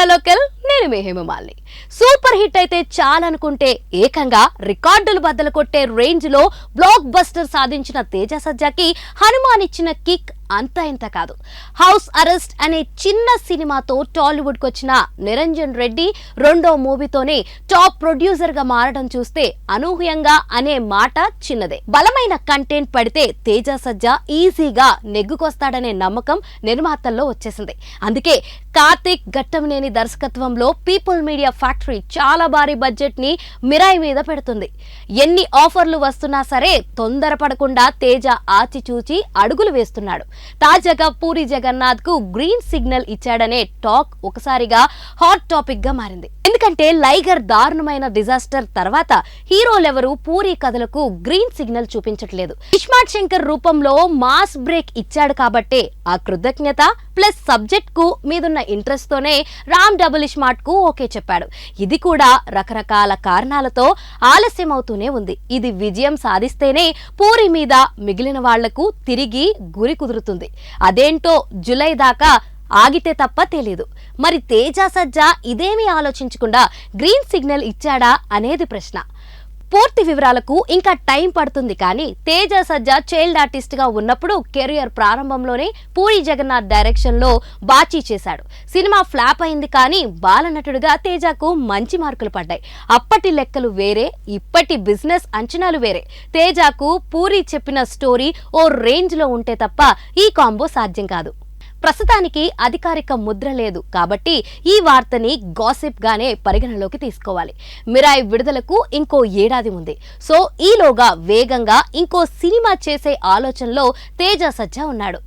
Hello local నేను మీ Hema Malini. Super hit అయితే చాలనుకుంటే ఏకంగా రికార్డులు బద్దలు కొట్టే రేంజ్ లో బ్లాక్ బస్టర్ సాధించిన తేజ సజ్జాకి హనుమాన్ ఇచ్చిన కిక్ అంతా ఇంత కాదు. హౌస్ అరెస్ట్ అనే చిన్న సినిమాతో టాలీవుడ్ కు వచ్చిన నిరంజన్ రెడ్డి రెండో మూవీతోనే టాప్ ప్రొడ్యూసర్ గా మారడం చూస్తే అనూహ్యంగా అనే మాట చిన్నదే. బలమైన కంటెంట్ పడితే తేజ సజ్జా ఈజీగా నెగ్గుకొస్తాడనే నమ్మకం నిర్మాతల్లో వచ్చేసింది. అందుకే కార్తిక్ ఘట్టమనేని దర్శకత్వంలో పీపుల్ మీడియా ఫ్యాక్టరీ చాలా భారీ బడ్జెట్ ని మిరాయి మీద పెడుతుంది. ఎన్ని ఆఫర్లు వస్తున్నా సరే తొందరపడకుండా తేజ ఆచిచూచి అడుగులు వేస్తున్నాడు. తాజాగా పూరి జగన్నాథ్ కు గ్రీన్ సిగ్నల్ ఇచ్చాడనే టాక్ ఒకసారిగా హాట్ టాపిక్ గా మారింది. ఎందుకంటే లైగర్ దారుణమైన డిజాస్టర్ తర్వాత హీరోలెవరూ పూరి కథలకు గ్రీన్ సిగ్నల్ చూపించట్లేదు. ఇస్మార్ట్ శంకర్ రూపంలో మాస్ బ్రేక్ ఇచ్చాడు కాబట్టే ఆ కృతజ్ఞత ప్లస్ సబ్జెక్ట్ కు మీదున్న ఇంట్రెస్ట్ తోనే రామ్ డబుల్ ఇస్మార్ట్ కు ఓకే చెప్పాడు. ఇది కూడా రకరకాల కారణాలతో ఆలస్యం అవుతూనే ఉంది. ఇది విజయం సాధిస్తేనే పూరి మీద మిగిలిన వాళ్లకు తిరిగి గురి కుదురుతుంది. అదేంటో జూలై దాకా ఆగితే తప్ప తెలీదు. మరి తేజ సజ్జా ఇదేమీ ఆలోచించకుండా గ్రీన్ సిగ్నల్ ఇచ్చాడా అనేది ప్రశ్న. పూర్తి వివరాలకు ఇంకా టైం పడుతుంది. కానీ తేజ సజ్జా చైల్డ్ ఆర్టిస్ట్ గా ఉన్నప్పుడు కెరియర్ ప్రారంభంలోనే పూరి జగన్నాథ్ డైరెక్షన్ లో బాచీ చేశాడు. సినిమా ఫ్లాప్ అయింది. కానీ బాలనటుడిగా తేజకు మంచి మార్కులు పడ్డాయి. అప్పటి లెక్కలు వేరే, ఇప్పటి బిజినెస్ అంచనాలు వేరే. తేజకు పూరి చెప్పిన స్టోరీ ఓ రేంజ్ లో ఉంటే తప్ప ఈ కాంబో సాధ్యం కాదు. ప్రస్తుతానికి అధికారిక ముద్ర లేదు కాబట్టి ఈ వార్తని గాసిప్ గానే పరిగణలోకి తీసుకోవాలి. మిరాయి విడుదలకు ఇంకో ఏడాది ఉంది. సో ఈలోగా వేగంగా ఇంకో సినిమా చేసే ఆలోచనలో తేజ సజ్జా ఉన్నాడు.